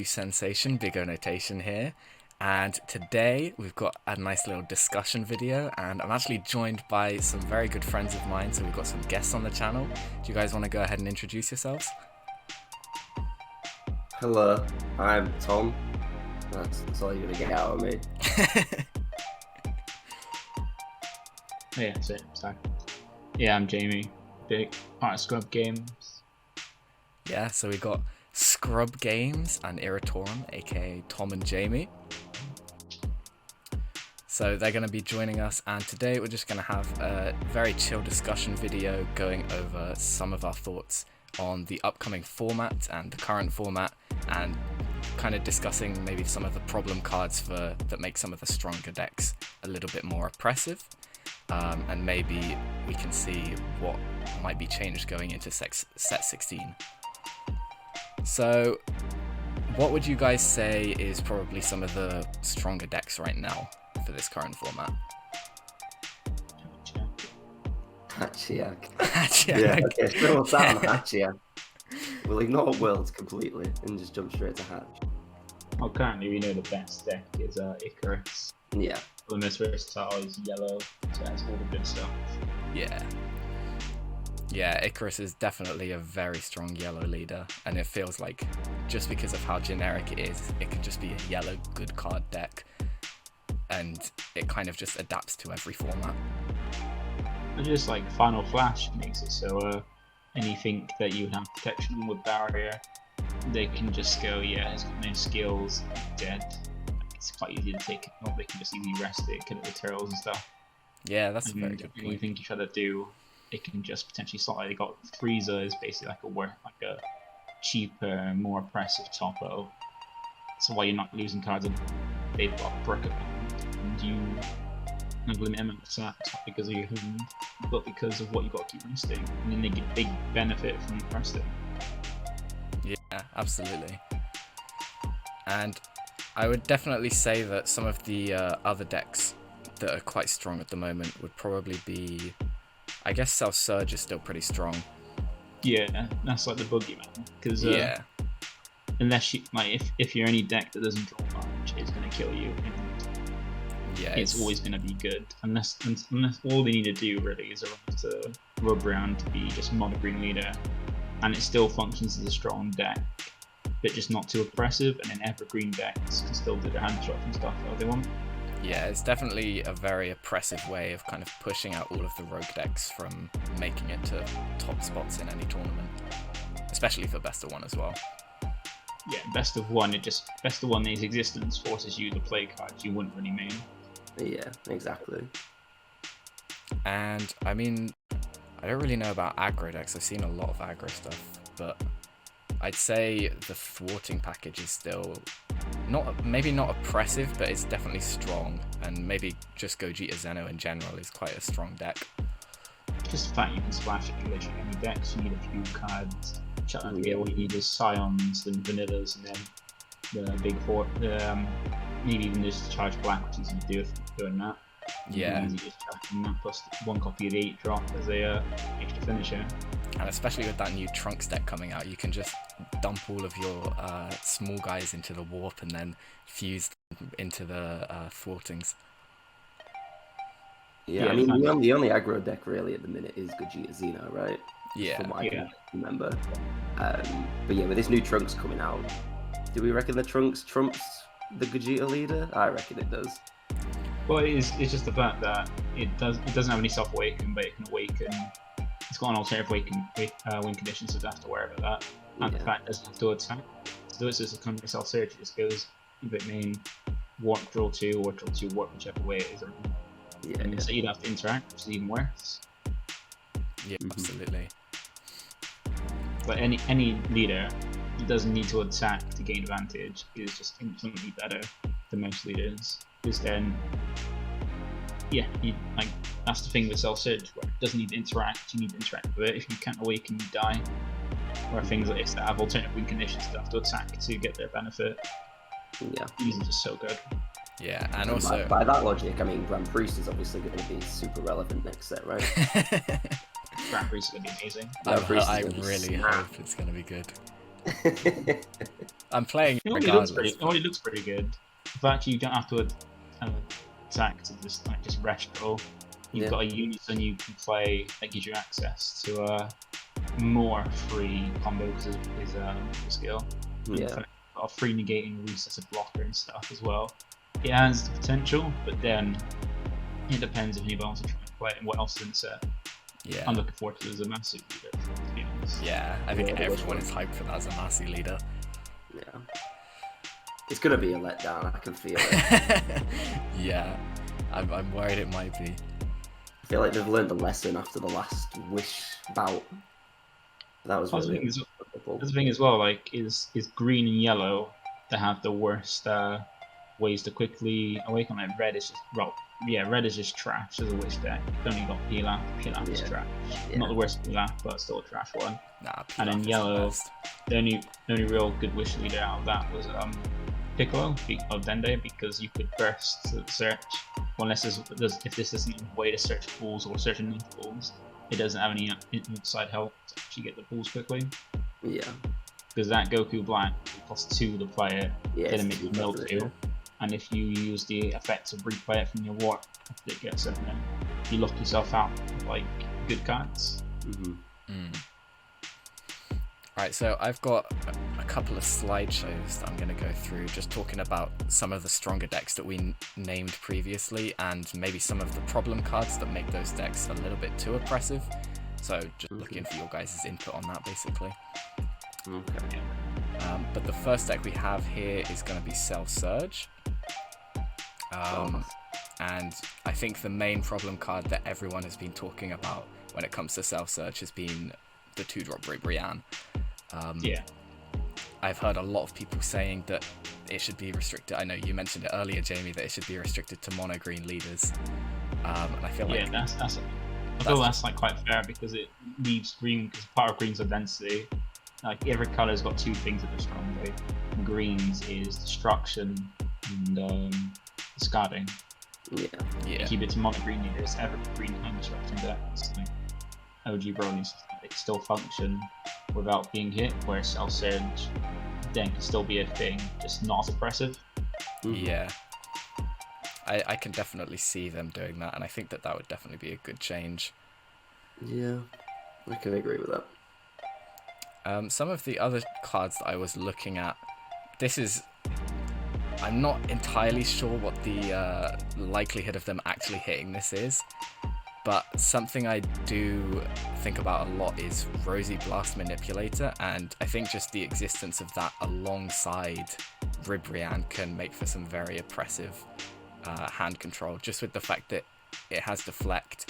new sensation, Big O Notation here, and today we've got a nice little discussion video, and I'm actually joined by some very good friends of mine, so we've got some guests on the channel. Do you guys want to go ahead and introduce yourselves? Hello, I'm Tom. That's all you're gonna get out of me. Yeah, that's it. Sorry. Yeah, I'm Jamie. Big part of Scrub Games. Yeah, so we got Scrubgames and Iratorum, aka Tom and Jamie. So they're going to be joining us, and today we're just going to have a very chill discussion video going over some of our thoughts on the upcoming format and the current format, and kind of discussing maybe some of the problem cards that make some of the stronger decks a little bit more oppressive. And maybe we can see what might be changed going into set 16. So, what would you guys say is probably some of the stronger decks right now for this current format? Hachiyak. Hachiyak. Yeah, okay, so we'll start on Hachiyak. We'll ignore Worlds completely and just jump straight to Hatch. Well, currently we know the best deck is Icarus. Yeah. The most versatile is yellow, so that's all the good stuff. Yeah, Icarus is definitely a very strong yellow leader, and it feels like just because of how generic it is, it could just be a yellow good card deck, and it kind of just adapts to every format. And just like Final Flash makes it so anything that you would have protection with barrier, they can just go, yeah, it's got no skills, dead. It's quite easy to take it off, they can just easily rest it, kill it with turtles and stuff. Yeah, that's a very good point. Anything you try to do, it can just potentially slot. They got Frieza is basically like a cheaper, more oppressive topo. So while you're not losing cards, they've got a brick and you have limit amounts of that, not because of your hand, but because of what you got to keep resting. And then they get big benefit from resting. Yeah, absolutely. And I would definitely say that some of the other decks that are quite strong at the moment would probably be, I guess Self Surge is still pretty strong. Yeah, that's like the boogeyman. Because unless you if you're any deck that doesn't draw much, it's gonna kill you. Yeah, it's always gonna be good. Unless all they need to do really is to rub around to be just mono green leader, and it still functions as a strong deck, but just not too oppressive. And then evergreen decks can still do their hand shot and stuff if they want. Yeah, it's definitely a very oppressive way of kind of pushing out all of the rogue decks from making it to top spots in any tournament, especially for best of one as well. Yeah, best of one, best of one, its existence forces you to play cards you wouldn't really main. Yeah, exactly. And I mean, I don't really know about aggro decks. I've seen a lot of aggro stuff, but I'd say the thwarting package is still maybe not oppressive, but it's definitely strong, and maybe just Gogeta Zeno in general is quite a strong deck. Just the fact you can splash it in literally any deck, so you need a few cards. All you need is Scions and Vanillas, and then the big four. Maybe even just charge black, which is easy to do if you're doing that. Yeah. Easy just charging that plus one copy of the 8 drop as a extra finisher. And especially with that new Trunks deck coming out, you can just dump all of your small guys into the warp and then fuse them into the thwartings. Yeah, I mean, the only aggro deck really at the minute is Gogeta Xeno, right? Yeah. From what I can remember. But yeah, with this new Trunks coming out, do we reckon the Trunks trumps the Gogeta leader? I reckon it does. Well, it's just the fact that it doesn't have any self-awaken, but it can awaken. It's got an alternative win condition, so you don't have to worry about that. And the fact it doesn't have to attack. So it's just a kind of self-surge. It just goes bit main, warp draw 2, warp draw 2, warp whichever way it is. So you don't have to interact, which is even worse. Yeah, absolutely. But any leader that doesn't need to attack to gain advantage is just infinitely better than most leaders. Because then, that's the thing with self-surge, where it doesn't need to interact, you need to interact with it. If you can't awaken, you die. Or things like this that have alternative win conditions that have to attack to get their benefit. Yeah. These are just so good. Yeah, and also... By that logic, I mean, Grand Priest is obviously going to be super relevant next set, right? Grand Priest is going to be amazing. I really hope it's going to be good. I'm playing It already looks regardless. pretty good. The fact you don't have to attack to just rest roll. You've Yeah. got a unison you can play that gives you access to more free combos is a skill. Yeah. Got a free negating recess of blocker and stuff as well. It has the potential, but then it depends if anyone else is trying to play it and what else is in the set. Yeah. I'm looking forward to it as a massive leader, to be honest. Yeah, I think Yeah, everyone is hyped for that as a Massey leader. Yeah. It's gonna be a letdown. I can feel it. Yeah, I'm worried it might be. I feel like they've learned the lesson after the last Wish bout. That was That's the really. thing as well. Like, is green and yellow that have the worst ways to quickly awaken? Like red is just red is just trash as a wish deck. It's only got Pilaf. Pilaf is Yeah. trash. Yeah. Not the worst Pilaf, but still a trash one. Nah, And then Pilaf is the yellow, best. the only real good wish leader out of that was Piccolo of Dende, because you could burst the search. Unless if this isn't a way to search pools or search underneath pools, it doesn't have any inside help to actually get the pools quickly. Yeah. Because that Goku Black costs 2 to play it, Yeah. then it it's makes too it mill tough, 2. And if you use the effect to replay it from your warp after it gets in there, you lock yourself out of, like, good cards. Mhm. Right, so I've got a couple of slideshows that I'm going to go through, just talking about some of the stronger decks that we named previously, and maybe some of the problem cards that make those decks a little bit too oppressive. So just looking for your guys' input on that, basically. Okay. But the first deck we have here is going to be Cell Surge. And I think the main problem card that everyone has been talking about when it comes to Cell Surge has been the 2-drop Ribrianne. Yeah. I've heard a lot of people saying that it should be restricted. I know you mentioned it earlier, Jamie, that it should be restricted to mono green leaders. And I feel like that's like quite fair, because it leaves green, because part of green's identity. Like, every color's got 2 things that are strong. Right? Green's is destruction and discarding. Yeah. Keep it to mono green leaders. Every green and destruction decks, like OG Bronies, they can still function without being hit, whereas Cell Surge then can still be a thing, just not as oppressive. Yeah. I can definitely see them doing that, and I think that would definitely be a good change. Yeah. I can agree with that. Some of the other cards that I was looking at, I'm not entirely sure what the likelihood of them actually hitting this is, but something I do think about a lot is Rosy Blast Manipulator, and I think just the existence of that alongside Ribrianne can make for some very oppressive hand control, just with the fact that it has Deflect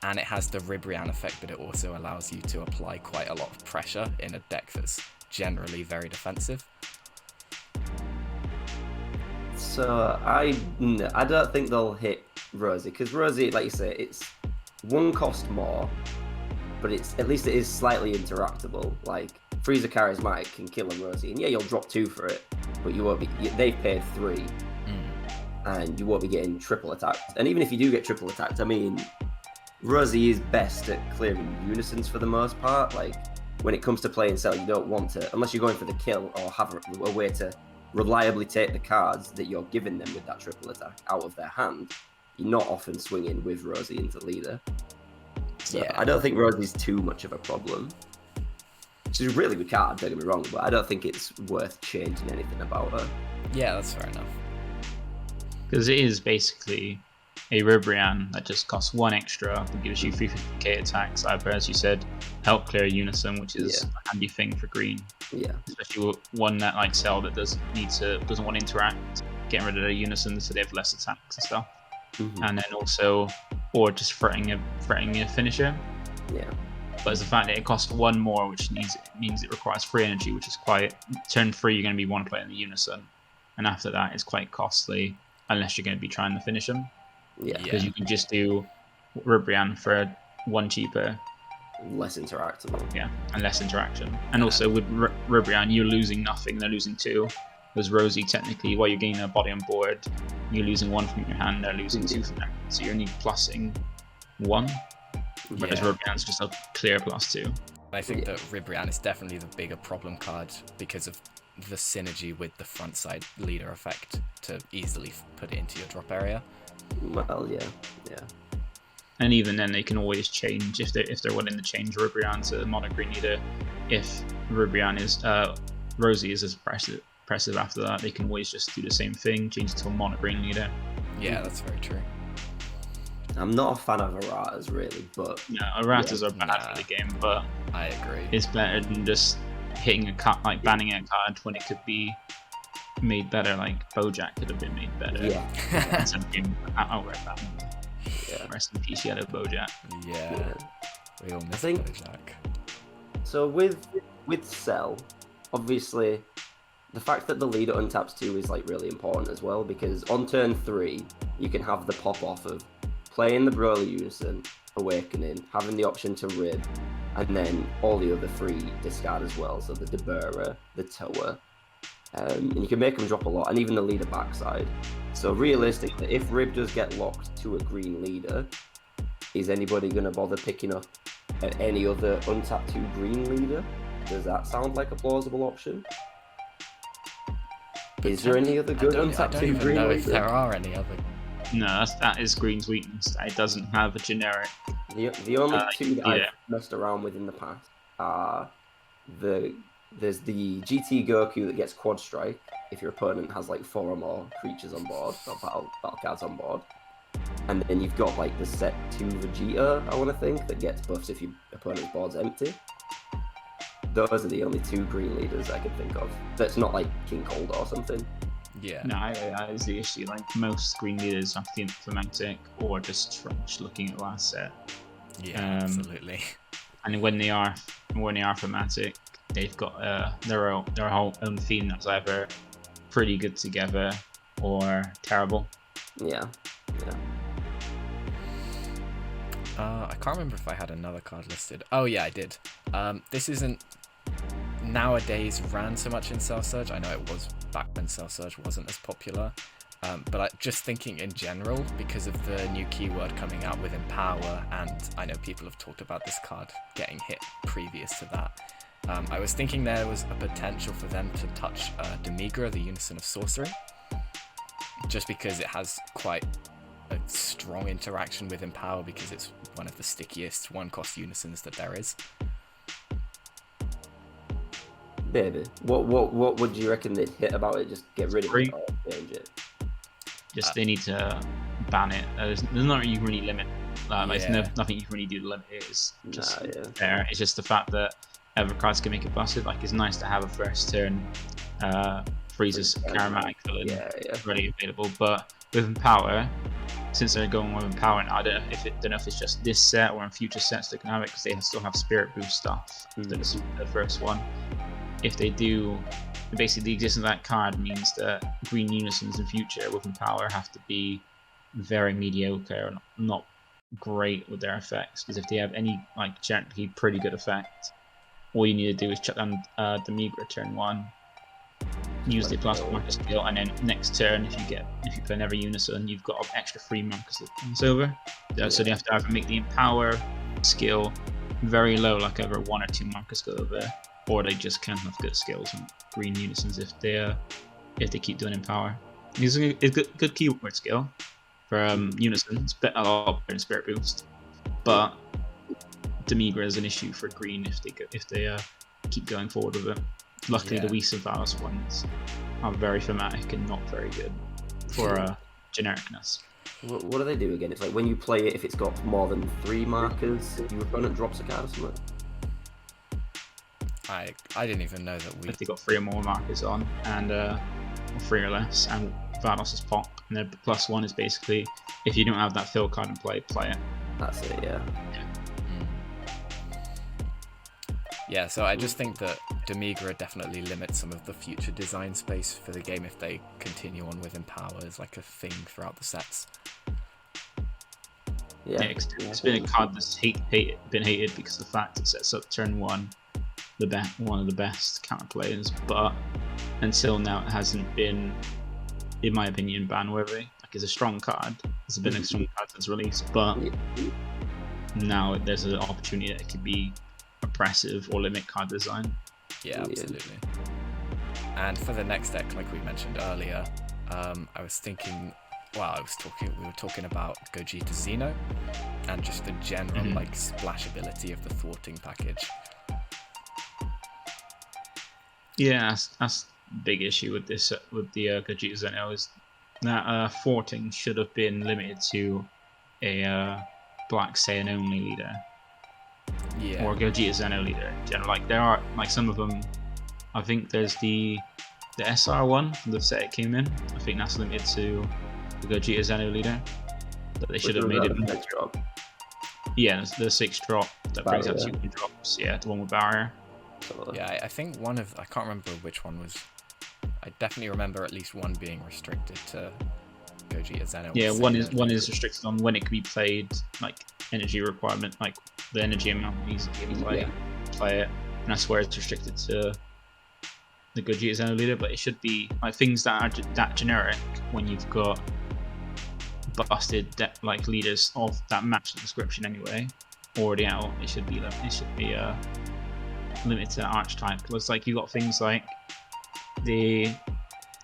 and it has the Ribrianne effect, but it also allows you to apply quite a lot of pressure in a deck that's generally very defensive. So I don't think they'll hit Rosie, because Rosie, like you say, it's 1 cost more, but at least it is slightly interactable. Like, Frieza Charismatic can kill a Rosie, and yeah, you'll drop 2 for it, but you won't be. They've paid 3, and you won't be getting triple attacked. And even if you do get triple attacked, I mean, Rosie is best at clearing unisons for the most part. Like, when it comes to playing Cell, you don't want to, unless you're going for the kill or have a way to reliably take the cards that you're giving them with that triple attack out of their hand. You're not often swinging with Rosie into leader. So Yeah. I don't think Rosie's too much of a problem. She's a really good card, don't get me wrong, but I don't think it's worth changing anything about her. Yeah, that's fair enough. Because it is basically a Ribrianne that just costs 1 extra, that gives you 350k attacks, either, as you said, help clear unison, which is a handy thing for green. Yeah. Especially one that like Cell that doesn't want to interact, getting rid of the unison so they have less attacks and stuff. And then also, or just threatening a finisher. Yeah. But it's the fact that it costs 1 more, which means it requires 3 energy, which is quite. Turn 3, you're going to be one player in the unison, and after that, it's quite costly unless you're going to be trying to finish them. Yeah. Because you can just do Ribrianne for 1 cheaper. Less interactable. Yeah, and less interaction. And also with Ribrianne, you're losing nothing; they're losing 2. Because Rosie, technically, while you're getting a body on board, you're losing 1 from your hand, they're losing 2 from their hand. So you're only plussing 1. Whereas Ribrianne's just a clear +2. I think that Ribrianne is definitely the bigger problem card because of the synergy with the front side leader effect to easily put it into your drop area. Well, yeah. And even then, they can always change if they're willing to change Ribrianne to mono green leader. If Ribrianne is Rosie is as oppressive after that, they can always just do the same thing, change it to a mono green leader. Yeah, that's very true. I'm not a fan of erratas really, but erratas are bad for the game, but I agree. It's better than just hitting a card, like banning a card when it could be made better. Like Bojack could have been made better. Yeah. Instead of being outright banned. Yeah. Rest in peace, Yellow Bojack. Yeah. We all miss think- Bojack. So with Cell, obviously, the fact that the leader untaps 2 is like really important as well, because on turn 3 you can have the pop off of playing the Broly Unison, Awakening, having the option to Rib, and then all the other 3 discard as well. So the Debura, the Toa, and you can make them drop a lot, and even the leader backside. So realistically, if Rib does get locked to a green leader, is anybody going to bother picking up any other untapped 2 green leader? Does that sound like a plausible option? Is there any other good untapped 2 I don't even green know leader? if there are any other. No, that is Green's weakness. It doesn't have a generic. The only 2 that I've yeah. messed around with in the past are there's the GT Goku that gets Quad Strike if your opponent has like 4 or more creatures on board, or battle cards on board. And then you've got like the set 2 Vegeta, I want to think, that gets buffed if your opponent's board's empty. Those are the only 2 green leaders I can think of. That's not like King Cold or something. Yeah. No, that is the issue. Like most green leaders have to be implementic or just trash looking at the last set. Yeah, absolutely. And when they are thematic, they've got their whole own theme that's either pretty good together or terrible. Yeah. I can't remember if I had another card listed. Oh yeah, I did. This isn't nowadays ran so much in Cell Surge. I know it was back when Cell Surge wasn't as popular. But just thinking in general, because of the new keyword coming out with Empower, and I know people have talked about this card getting hit previous to that. I was thinking there was a potential for them to touch Demigra, the Unison of Sorcery, just because it has quite a strong interaction with Empower, because it's one of the stickiest 1-cost Unisons that there is. Baby, what would you reckon they'd hit about it? Just get rid of it or change it? Just they need to ban it. There's not really limit. There's nothing you can really do to limit it. It's just there. It's just the fact that other cards can make it passive. Like, it's nice to have a first turn Frieza's Charismatic villain ready available, but with Empower, since they're going with Empower, I don't know if it's just this set or in future sets they can have it, because they still have Spirit Boost stuff. That's the first one. If they do, basically the existence of that card means that green Unisons in future with Empower have to be very mediocre and not great with their effects, because if they have any like generally pretty good effect, all you need to do is chuck down Demigra turn 1, use the plus marker skill, and then next turn if you play another Unison, you've got an extra 3 markers over. So you have to either make the Empower skill very low, like over 1 or 2 markers go over, or they just can't have good skills on green Unisons if they keep doing Empower. It's a good keyword skill for Unison. It's a lot better than Spirit Boost, but Demigra is an issue for green if they keep going forward with it. Luckily, the Whis and Valis ones are very thematic and not very good for genericness. What do they do again? It's like when you play it, if it's got more than 3 markers, your opponent drops a card or something? I didn't even know that If they got 3 or more markers on, and or 3 or less, and Vados is pop, and the +1 is basically if you don't have that fill card in play it. That's it, yeah. Yeah, so I just think that Demigra definitely limits some of the future design space for the game if they continue on with Empower as like a thing throughout the sets. Yeah, it's been a card that's been hated because of the fact it sets up turn 1 one of the best counter players, but until now it hasn't been, in my opinion, ban worthy. Like, it's a strong card. It's been a strong card since release, but now there's an opportunity that it could be oppressive or limit card design. Yeah, absolutely. And for the next deck, like we mentioned earlier, I was thinking, we were talking about Gogeta Xeno and just the general like splashability of the thwarting package. Yeah, that's big issue with this with the Gogeta Xeno is that thwarting should have been limited to a Black Saiyan only leader. Yeah. Or Gogeta Xeno leader in general. Like there are like some of them. I think there's the SR one from the set it came in. I think that's limited to the Gogeta Xeno leader. But they should have made it more. Drop. Yeah, the 6 drop that brings out Barrier. 2 drops. Yeah, the one with barrier. Yeah, I think I can't remember which one was. I definitely remember at least one being restricted to Gogeta Xeno. Yeah, one is restricted on when it can be played, like energy requirement, like the energy amount needs to be play it, and that's where it's restricted to the Gogeta Xeno leader. But it should be like things that are that generic when you've got busted like leaders of that match the description anyway already out. It should be limited to archetype. It's like you got things like the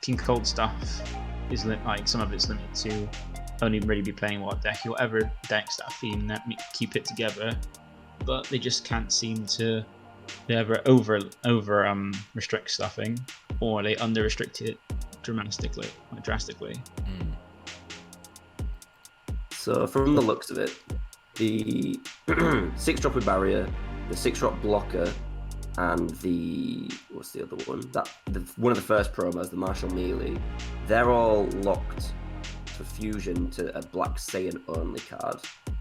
King Cold stuff is like some of it's limited to only really be playing what deck. Whatever decks that theme that keep it together, but they just can't seem to ever over restrict stuffing, or they under restrict it drastically. So from the looks of it, the 6 drop with barrier, the 6 drop blocker, and what's the other one? One of the first promos, the Martial Melee, they're all locked for fusion to a Black Saiyan only card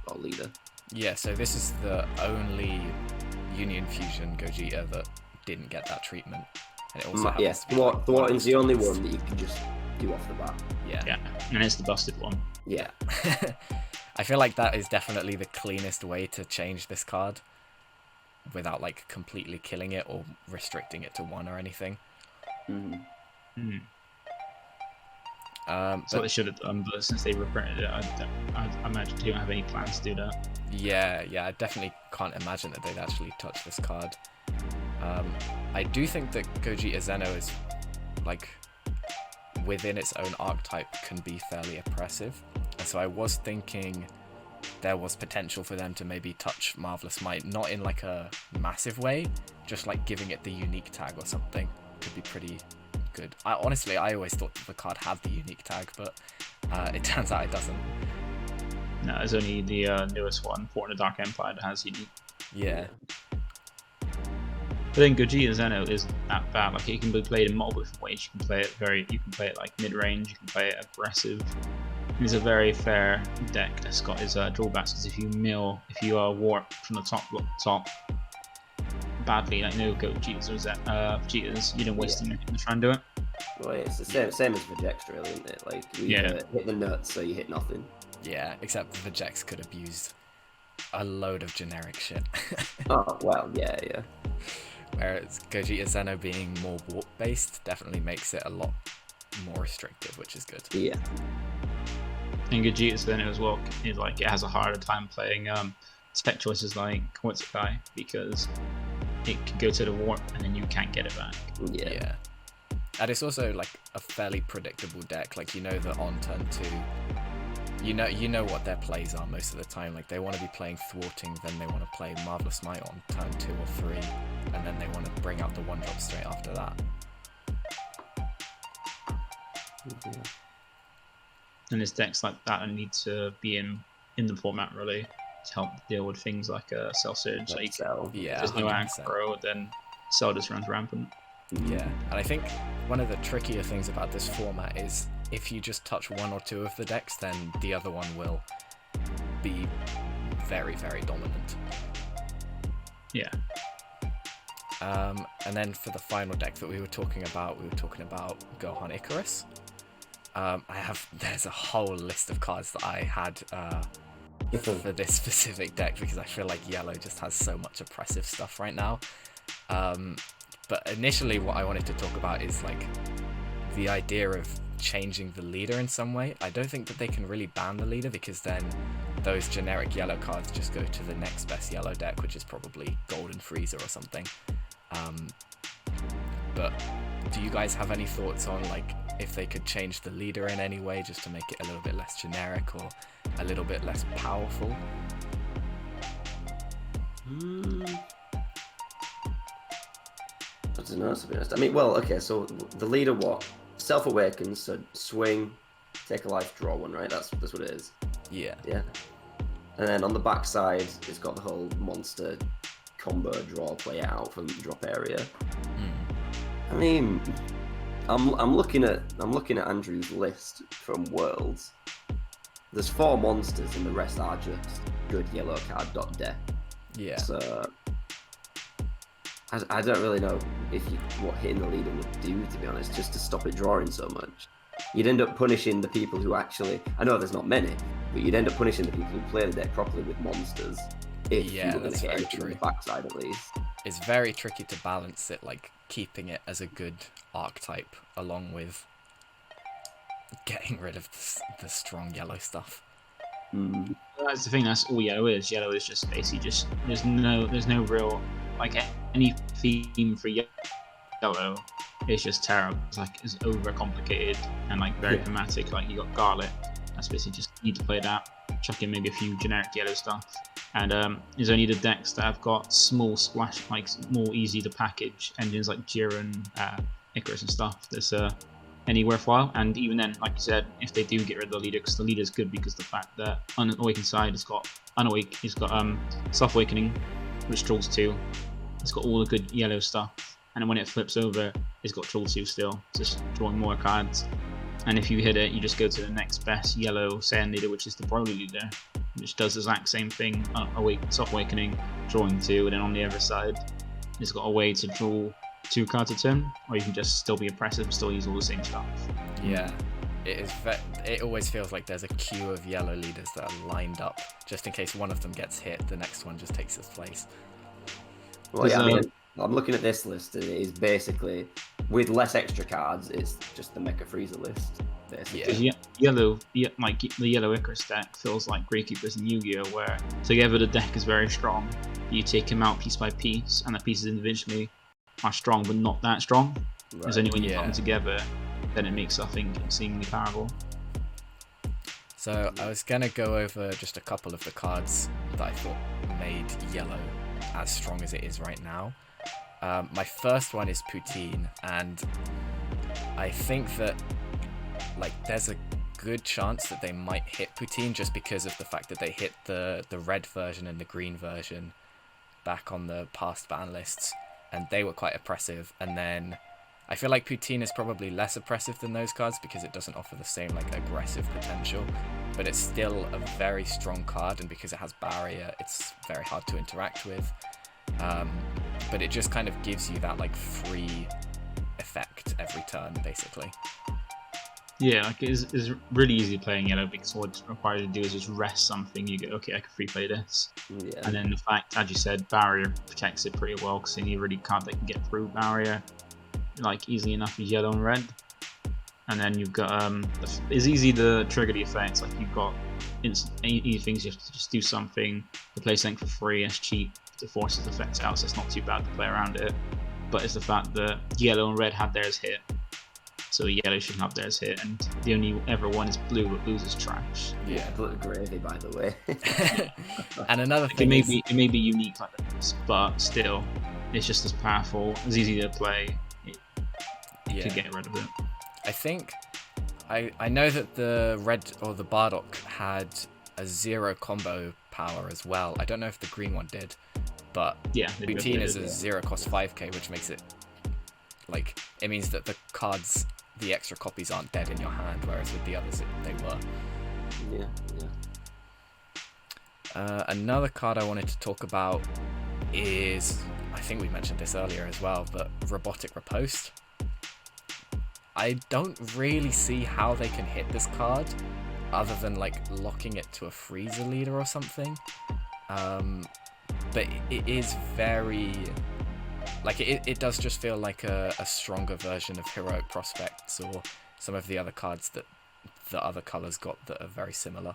or leader. Yeah, so this is the only Union Fusion Gogeta that didn't get that treatment. And it also Thwarting's the only one that you can just do off the bat. Yeah, and it's the busted one. Yeah. I feel like that is definitely the cleanest way to change this card without like completely killing it or restricting it to 1 or anything. That's what they should have done, but since they reprinted it, I imagine they don't have any plans to do that. Yeah, I definitely can't imagine that they'd actually touch this card. I do think that Gogeta Xeno is like within its own archetype can be fairly oppressive, and so I was thinking there was potential for them to maybe touch Marvelous Might, not in like a massive way, just like giving it the unique tag or something could be pretty good. I always thought that the card had the unique tag, but it turns out it doesn't. No, there's only the newest one, Fort in the Dark Empire, that has unique. Yeah. But then Gogeta Xeno isn't that bad. Like it can be played in multiple different ways. You can play it like mid-range. You can play it aggressive. It's a very fair deck that's got its drawbacks, because if you warp from the top badly, like no Gogetas or Vegetas, you don't waste them to try and do it. Well, it's the same as Vegex, really, isn't it? Like you hit the nuts, so you hit nothing. Yeah, except Vegex could abuse a load of generic shit. Oh well, yeah. Whereas Gogeta Xeno being more warp based definitely makes it a lot more restrictive, which is good. Yeah. And Gogeta Xeno as well is like it has a harder time playing tech choices like what's it guy, because it can go to the warp and then you can't get it back. Yeah. And it's also like a fairly predictable deck. Like you know that on turn 2, you know what their plays are most of the time. Like they want to be playing thwarting, then they want to play Marvelous Might on turn 2 or 3, and then they want to bring out the 1-drop straight after that. And there's decks like that need to be in the format really to help deal with things like Cell Surge. Like yeah, there's no 100%. aggro, then Cell just runs rampant. Yeah, and I think one of the trickier things about this format is if you just touch 1 or 2 of the decks, then the other one will be very, very dominant. Yeah. And then for the final deck that we were talking about Gohan Icarus. There's a whole list of cards that I had for this specific deck, because I feel like yellow just has so much oppressive stuff right now. But initially what I wanted to talk about is like the idea of changing the leader in some way. I don't think that they can really ban the leader, because then those generic yellow cards just go to the next best yellow deck, which is probably Golden Freezer or something. But do you guys have any thoughts on like if they could change the leader in any way just to make it a little bit less generic or a little bit less powerful? I don't know, to be honest. I mean, well, okay, so the leader what? Self-awakens, so swing, take a life, draw one, right? That's what it is. Yeah. Yeah. And then on the back side, it's got the whole monster combo draw, play it out from drop area. I mean, I'm looking at Andrew's list from Worlds. There's 4 monsters and the rest are just good yellow card dot deck. Yeah. So I don't really know what hitting the leader would do, to be honest, just to stop it drawing so much. You'd end up punishing the people who actually, I know there's not many, but you'd end up punishing the people who play the deck properly with monsters. If you were going to hit anything on the backside at least. It's very tricky to balance it, like keeping it as a good archetype along with getting rid of the strong yellow stuff. That's the thing. That's all yellow is. Yellow is just basically just there's no real like any theme for yellow. It's just terrible. It's like it's overcomplicated and like very thematic. Like you got Garlic. That's basically just need to play that. Chuck in maybe a few generic yellow stuff. And there's only the decks that have got small splash, like more easy to package engines like Jiren, Icarus and stuff. There's any worthwhile. And even then, like you said, if they do get rid of the leader, because the leader is good because the fact that on the Awakened side, it's got Self-Awakening, which draws 2. It's got all the good yellow stuff. And then when it flips over, it's got draw 2 still, just drawing more cards. And if you hit it, you just go to the next best yellow Saiyan leader, which is the Broly leader, which does the exact same thing, Self-Awakening, drawing 2, and then on the other side, it's got a way to draw 2 cards a turn, or you can just still be oppressive and still use all the same stuff. Yeah, it always feels like there's a queue of yellow leaders that are lined up, just in case one of them gets hit, the next one just takes its place. Well, yeah, I mean, I'm looking at this list, and it is basically, with less extra cards, it's just the Mecha Freezer list. Yeah. Yellow, like the yellow Icarus deck feels like Gravekeepers and Yu-Gi-Oh, where together the deck is very strong. You take him out piece by piece, and the pieces individually are strong, but not that strong. Because only when you put them together, then it makes something seemingly powerful. So I was gonna go over just a couple of the cards that I thought made yellow as strong as it is right now. My first one is Poutine, and I think that like there's a good chance that they might hit Poutine just because of the fact that they hit the red version and the green version back on the past ban lists, and they were quite oppressive. And then I feel like Poutine is probably less oppressive than those cards because it doesn't offer the same like aggressive potential, but it's still a very strong card, and because it has barrier, it's very hard to interact with. But it just kind of gives you that like free effect every turn, basically. Yeah, like it's really easy playing yellow because what it's required to do is just rest something. You go, okay, I can free play this. Yeah. And then the fact, as you said, barrier protects it pretty well because any really card that can get through barrier like easily enough is yellow and red. And then you've got it's easy to trigger the effects. Like you've got easy things. You have to just do something to play something for free. It's cheap to force the effects out, so it's not too bad to play around it. But it's the fact that yellow and red had theirs hit, so yellow shouldn't have theirs hit, and the only ever one is blue, but blue's is trash. Yeah, blue gravy, by the way. And another thing it may be unique like this, but still, it's just as powerful. It's easy to play. You could get rid of it. I think I know that the red or the Bardock had a 0 combo power as well. I don't know if the green one did, but Poutine is a 0 cost 5k, which makes it like it means that the cards, the extra copies aren't dead in your hand, whereas with the others they were. Another card I wanted to talk about is, I think we mentioned this earlier as well, but Robotic Riposte. I don't really see how they can hit this card other than like locking it to a freezer leader or something. But it is very like it does just feel like a stronger version of Heroic Prospects or some of the other cards that the other colours got that are very similar?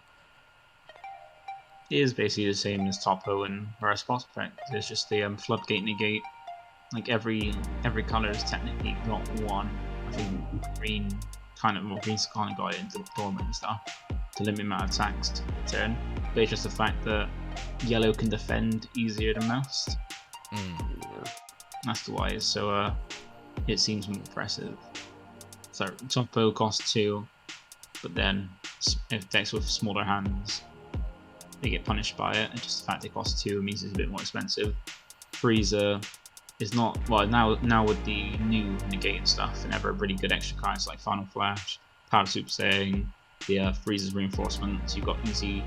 It is basically the same as Topo and Reverse Prospect. It's just the Floodgate Negate. Like every colour has technically got one. I think green's kind of got it into Dormant and stuff to limit amount of attacks per turn. But it's just the fact that yellow can defend easier than most. That's why. So it seems more impressive. So Topo costs 2, but then if decks with smaller hands, they get punished by it, and just the fact it costs 2 means it's a bit more expensive. Freezer is not, well, now with the new negate and stuff, and ever really good extra cards like Final Flash, Power Super Saiyan, the Freezer's Reinforcements, you've got easy,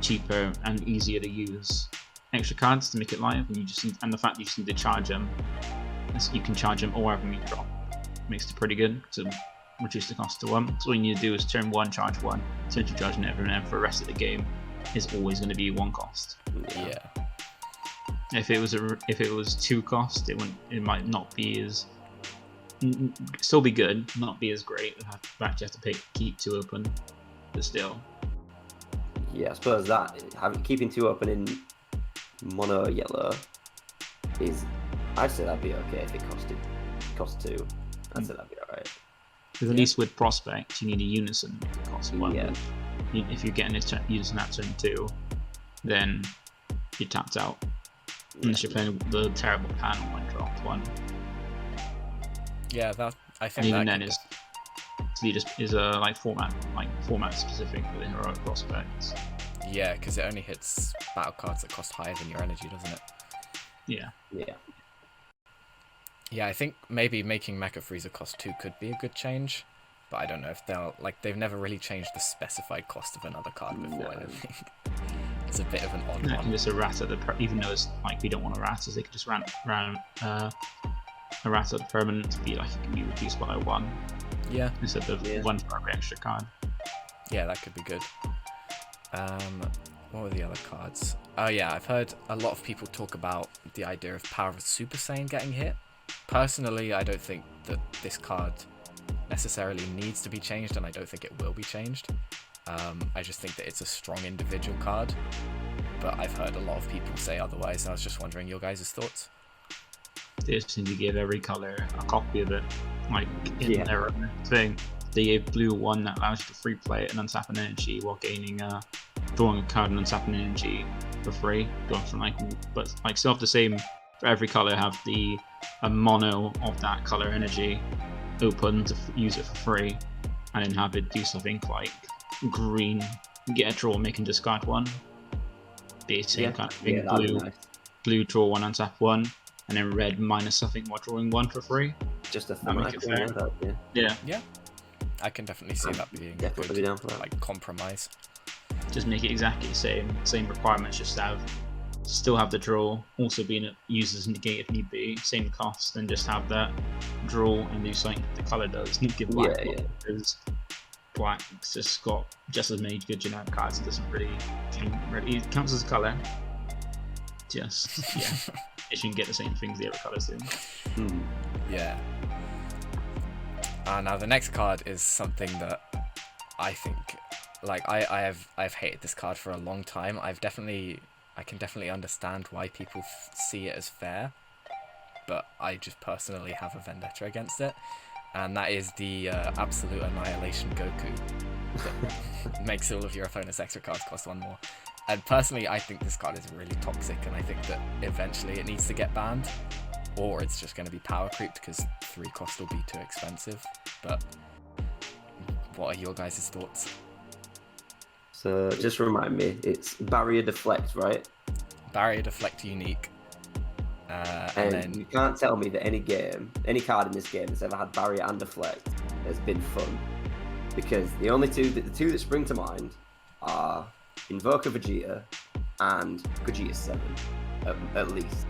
cheaper and easier to use extra cards to make it live, and and the fact you just need to charge them, so you can charge them or have them drop, makes it pretty good to reduce the cost to 1. So all you need to do is turn 1, charge 1, turn 2, charge never, and then for the rest of the game is always going to be 1 cost. Yeah. If it was 2 cost, it might not be as still be good, not be as great. You have to keep 2 open, but still. Yeah, I suppose that keeping 2 open in mono yellow is, I'd say that'd be okay if it cost 2. I'd say that'd be alright. Because at least with Prospect, you need a Unison cost 1. Yeah. If you're getting a Unison at turn 2, then you're tapped out. Unless you're playing the terrible panel when dropped 1. Yeah, I think and even that then is like format specific for the heroic prospects. Yeah, because it only hits battle cards that cost higher than your energy, doesn't it? Yeah. Yeah, I think maybe making Mecha Freezer cost 2 could be a good change, but I don't know if they've never really changed the specified cost of another card before. No. I don't think it's a bit of an odd They one. can just errata even though it's like we don't want erratas, they could just errata the permanent to be like it can be reduced by 1 Yeah, instead of 1 for every extra card. yeah, that could be good. What were the other cards? Oh yeah, I've heard a lot of people talk about the idea of Power of Super Saiyan getting hit. Personally, I don't think that this card necessarily needs to be changed, and I don't think it will be changed. I just think that it's a strong individual card, but I've heard a lot of people say otherwise, and I was just wondering your guys' thoughts. They just need to give every colour a copy of it, like in their own thing. They gave blue 1 that allows you to free play it and untap an energy while drawing a card and untapping an energy for free. Going from but still have the same for every colour, have a mono of that colour energy open to use it for free, and then have it do something like green, get a draw, make and discard 1. Be the same kind of thing. Blue draw 1, untap 1, and then red minus something while drawing 1 for free. Just a make thematic it fair. Yeah. I can definitely see that being Definitely good, down for that. compromise. Just make it exactly the same requirements, just still have the draw, also being used as negate if need be, same cost, then just have that draw and do something the colour does. Not give black because black's just got just as many good generic cards. It doesn't really it counts as a colour. Just it shouldn't get the same things the other colours do. Yeah. Now the next card is something that I think, I've hated this card for a long time. I can definitely understand why people see it as fair, but I just personally have a vendetta against it, and that is the Absolute Annihilation Goku that makes all of your opponent's extra cards cost 1 more. And personally, I think this card is really toxic, and I think that eventually it needs to get banned, or it's just going to be power creeped because 3 cost will be too expensive. But what are your guys' thoughts? So just remind me, it's Barrier Deflect, right? Barrier Deflect unique. And then you can't tell me that any card in this game that's ever had Barrier and Deflect has been fun, because the two that spring to mind are Invoker Vegeta and Gogeta 7, at least.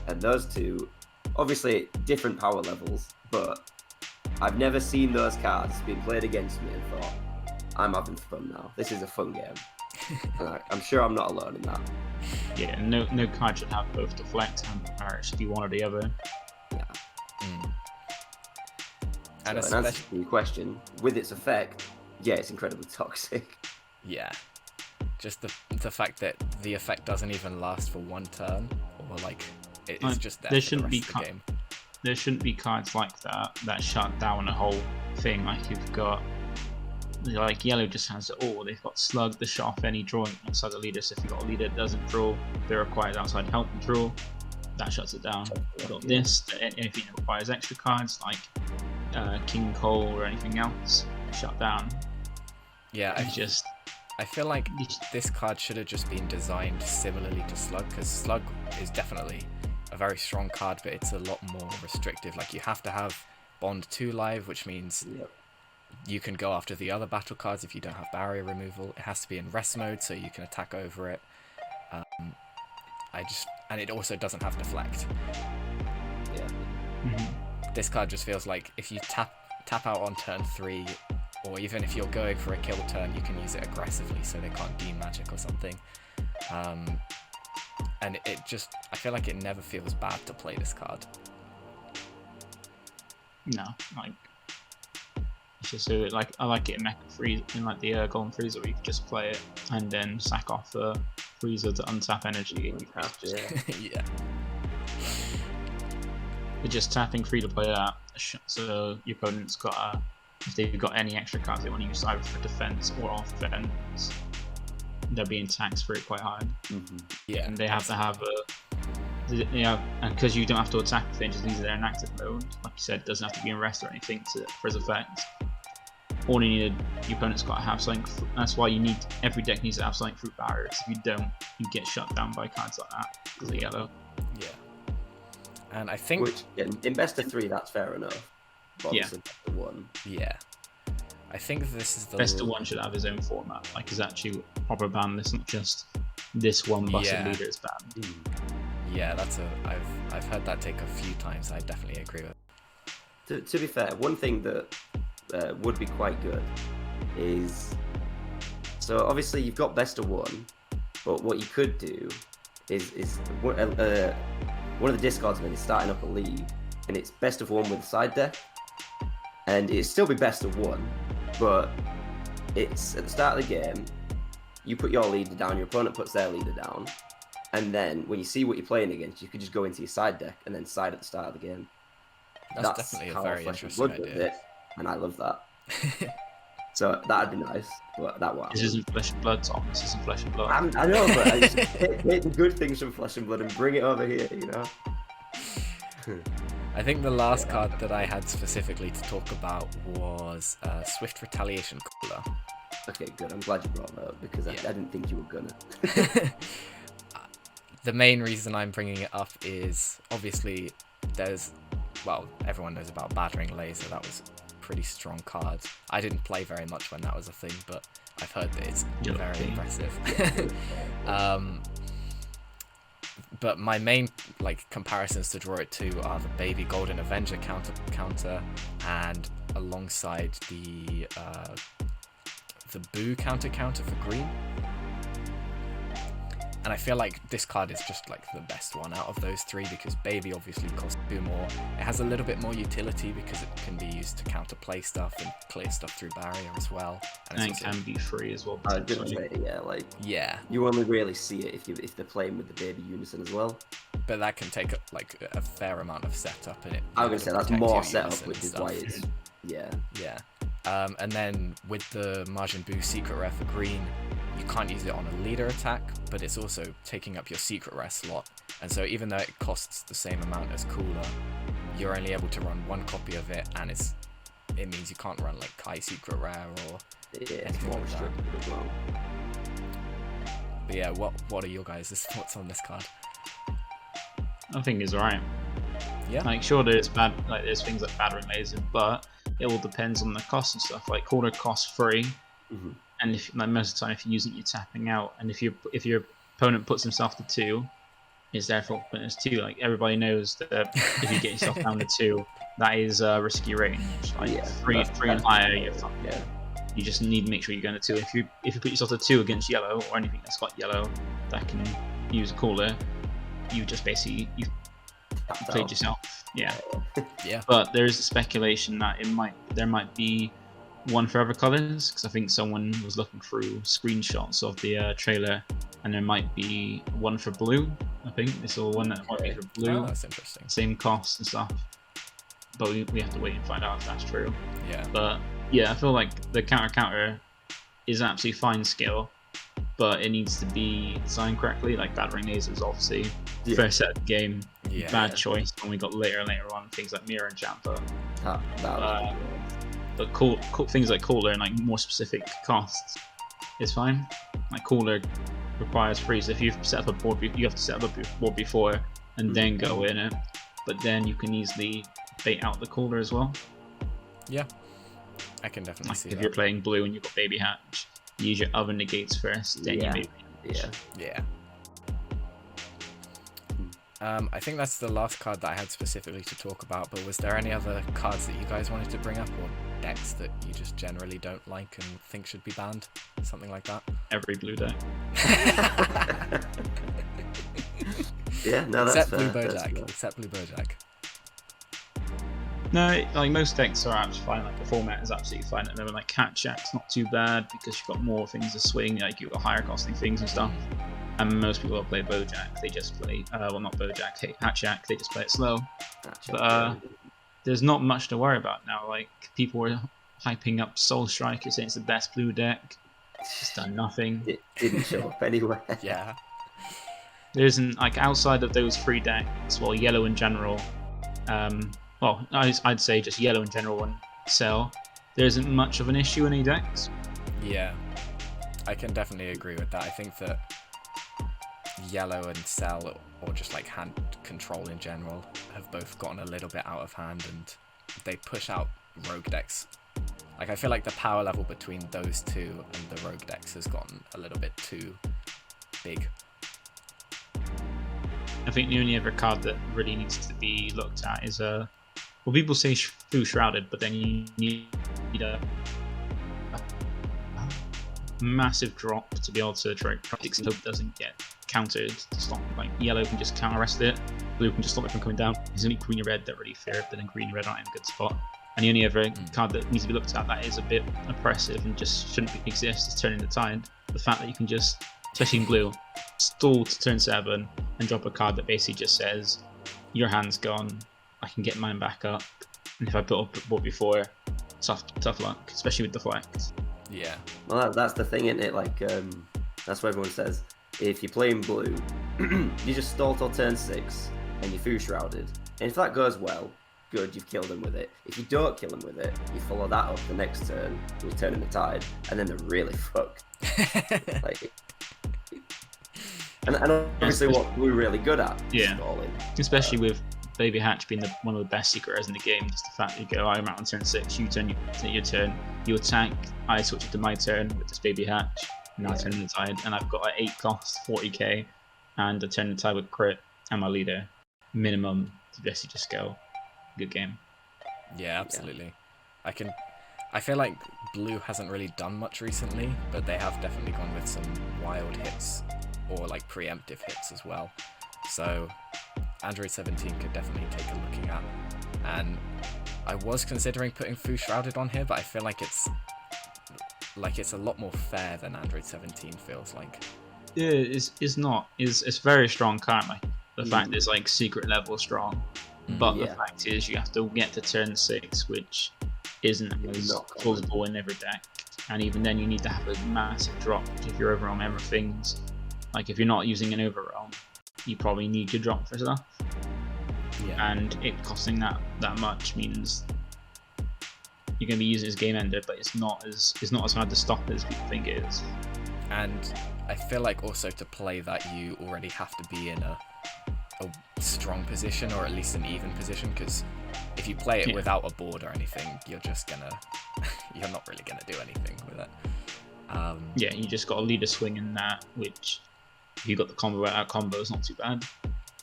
And those two, obviously different power levels, but I've never seen those cards being played against me and thought, I'm having fun now. This is a fun game. And I'm sure I'm not alone in that. Yeah, no card should have both Deflect and Barrier. It should be one or the other. Yeah. So, And in answer to your question, with its effect, yeah, it's incredibly toxic. Yeah. Just the fact that the effect doesn't even last for one turn, or like it's just there for the rest of the game. There shouldn't be cards like that shut down a whole thing. Like you've got, like yellow just has it all. They've got slug, the shut off any drawing outside the leader. So if you've got a leader that doesn't draw, they're required outside help and draw. That shuts it down. You've got this, anything that requires extra cards like King Cole or anything else, shut down. Yeah, It's I feel like this card should have just been designed similarly to Slug, because Slug is definitely a very strong card, but it's a lot more restrictive. Like you have to have Bond 2 live, which means you can go after the other battle cards if you don't have barrier removal. It has to be in rest mode so you can attack over it. And it also doesn't have deflect. Yeah. This card just feels like if you tap out on turn 3, or even if you're going for a kill turn, you can use it aggressively so they can't de-magic or something. And I feel like it never feels bad to play this card. No, like it's just like I like it in Mecha Freeze, in like the Golden Freezer, where you can just play it and then sack off the Freezer to untap energy. And you can just, Yeah. You're just tapping free to play that, so your opponent's got if they've got any extra cards they want to use either for defense or offense, they're being taxed for it quite hard. Yeah, and they have to have and because you don't have to attack the thing, just leaves it there in active mode. Like you said, it doesn't have to be in rest or anything for its effect. All you needed, your opponent's got to have something. That's why you need, every deck needs to have something through barriers. If you don't, you get shut down by cards like that because of yellow. Yeah. And I think in best of 3, that's fair enough. But Yeah. best of 1. Yeah. I think this is the Best of 1 should have his own format. Like, it's actually a proper ban list, not just this one busted leader is banned. Yeah, I've heard that take a few times. I definitely agree with. To be fair, one thing that would be quite good is, so obviously you've got best of 1, but what you could do is one of the discards men is starting up a league, and it's best of 1 with a side deck, and it'd still be best of 1, but it's at the start of the game, you put your leader down, your opponent puts their leader down, and then when you see what you're playing against, you could just go into your side deck and then side at the start of the game. That's definitely a very interesting idea. And I love that. So that'd be nice, but that won't. This isn't Flesh and Blood, Tom. This isn't Flesh and Blood. I know, but I just take the good things from Flesh and Blood and bring it over here, you know? I think the last card that I had specifically to talk about was Swift Retaliation Cooler. Okay, good. I'm glad you brought that up, because I didn't think you were gonna. The main reason I'm bringing it up is, obviously, everyone knows about Battering Laser. That was a pretty strong card. I didn't play very much when that was a thing, but I've heard that it's very impressive. But my main comparisons to draw it to are the Baby Golden Avenger counter, and alongside the Boo counter for green. And I feel like this card is just the best one out of those 3, because Baby obviously costs 2 more. It has a little bit more utility because it can be used to counter play stuff and clear stuff through barrier as well. And it can be free as well. I was gonna say, you only really see it if they're playing with the Baby Unison as well. But that can take a fair amount of setup in it. I was gonna say that's more setup, which is why it's and then with the Majin Buu Secret Rare for green, you can't use it on a leader attack, but it's also taking up your Secret Rare slot. And so even though it costs the same amount as Cooler, you're only able to run 1 copy of it, and it means you can't run Kai Secret Rare or anything like that. As well. But yeah, what are your guys' thoughts on this card? I think it's alright. Yeah. Sure that it's bad, there's things like Battering Laser, but it all depends on the cost and stuff. Cooler costs 3. And if most of the time, if you're using it, you're tapping out. And if your opponent puts himself to 2, it's their fault when it's 2. Everybody knows that if you get yourself down to 2, that is risky range. 3 and higher, you're fucked. Yeah. You just need to make sure you're going to 2. If you put yourself to 2 against yellow or anything that's got yellow that can use a Cooler, you just basically played yourself. Yeah. Yeah. But there is a speculation that there might be one for other colours, because I think someone was looking through screenshots of the trailer, and there might be one for blue. I think they saw one that might be for blue. Oh, that's interesting. Same cost and stuff. But we have to wait and find out if that's true. Yeah. But yeah, I feel like the counter is absolutely fine skill, but it needs to be designed correctly. Like battering lasers, obviously, first set of the game, bad choice. When we got later on things like mirror and jumper. But cool things like cooler and like more specific costs is fine. Like cooler requires freeze. If you've set up a board, you have to set up a board before and then go in it. But then you can easily bait out the cooler as well. Yeah, I can definitely see if that. You're playing blue and you've got baby hatch, you use your other negates first, then you baby hatch. Yeah. I think that's the last card that I had specifically to talk about, but was there any other cards that you guys wanted to bring up, or decks that you just generally don't like and think should be banned? Something like that? Every blue deck. Yeah, no, that's Except fair. Blue Bojack. Except Blue Bojack. No, like most decks are absolutely fine. Like the format is absolutely fine. And then like Cat Jack's not too bad because you've got more things to swing. Like you've got higher costing things and stuff. And most people that play Bojack, they just play well, not Bojack, Hat Jack. They just play it slow. But there's not much to worry about now. Like people were hyping up Soul Striker, saying it's the best blue deck. It's done nothing. It didn't show up anywhere. Yeah. There isn't, like, outside of those three decks, well, yellow in general, well, I'd say just yellow in general and Cell, there isn't much of an issue in any decks. Yeah, I can definitely agree with that. I think that yellow and Cell, or just like hand control in general, have both gotten a little bit out of hand, and they push out rogue decks. Like, I feel like the power level between those two and the rogue decks has gotten a little bit too big. I think the only other card that really needs to be looked at is well, people say Fu Shrouded, but then you need a massive drop to be able to try and hope it doesn't get countered to stop. Like yellow can just counter arrest it, blue can just stop it from coming down. There's only green and red that really fear it, but then green and red aren't in a good spot. And the only other card that needs to be looked at that is a bit oppressive and just shouldn't exist is Turning the Tide. The fact that you can just, especially in blue, stall to turn 7 and drop a card that basically just says, your hand's gone, I can get mine back up, and if I put up a board before, tough luck, especially with deflect. Yeah. Well, that's the thing, isn't it? Like, that's what everyone says. If you're playing blue, you just stall till turn 6 and you're Fu Shrouded. And if that goes well, good, you've killed him with it. If you don't kill him with it, you follow that up the next turn with Turning the Tide, and then they're really fucked. Like, and obviously what we're really good at is stalling. Especially with Baby Hatch being one of the best secret in the game, just the fact that you go, I'm out on turn 6, you turn your turn, you attack, I switch it to my turn with this Baby Hatch, now I turn the Tide, and I've got an 8 cost, 40k, and a Turn the Tide with crit, and my leader, minimum to basically just go, good game. Yeah, absolutely. I feel like blue hasn't really done much recently, but they have definitely gone with some wild hits, or like preemptive hits as well. So Android 17 could definitely take a looking at. And I was considering putting Fu Shrouded on here, but I feel like it's a lot more fair than Android 17 feels like. Yeah, it's very strong card. Like the fact it's like secret level strong, but the fact is you have to get to turn 6, which isn't as plausible in every deck. And even then, you need to have a massive drop if you're overwhelm everything. Like if you're not using an overwhelm, you probably need to drop for stuff. Yeah. And it costing that much means you're going to be using it as game ender, but it's not as hard to stop as people think it is. And I feel like also to play that you already have to be in a strong position, or at least an even position, because if you play it without a board or anything, you're not really gonna do anything with it. You just got to lead a swing in that, which if you got the combo out combo is not too bad.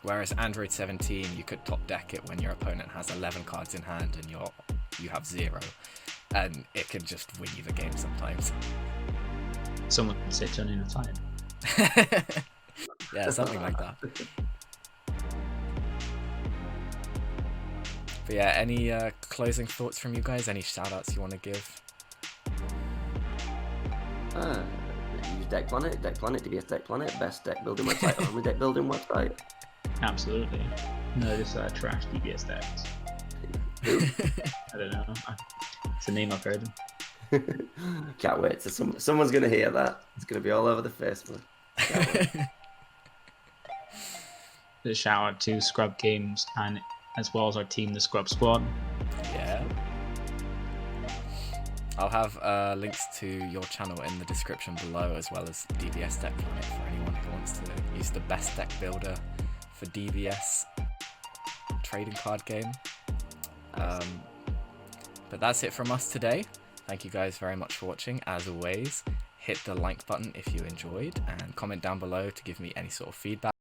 Whereas Android 17, you could top deck it when your opponent has 11 cards in hand and you have 0, and it can just win you the game sometimes. Someone would say Turning the Tide. Yeah, something like that. But yeah, any closing thoughts from you guys? Any shout outs you want to give? Use Deck Planet, DBS Deck Planet, best deck building website, only deck building website. Absolutely. No, this trash DBS decks. I don't know. It's a name I've heard. Can't wait. Someone's going to hear that. It's going to be all over the Facebook. A shout out to Scrub Games and as well as our team, the Scrub Squad. Yeah. I'll have links to your channel in the description below, as well as DBS Deck Planet for anyone who wants to use the best deck builder for DBS trading card game. But that's it from us today. Thank you guys very much for watching. As always, hit the like button if you enjoyed, and comment down below to give me any sort of feedback.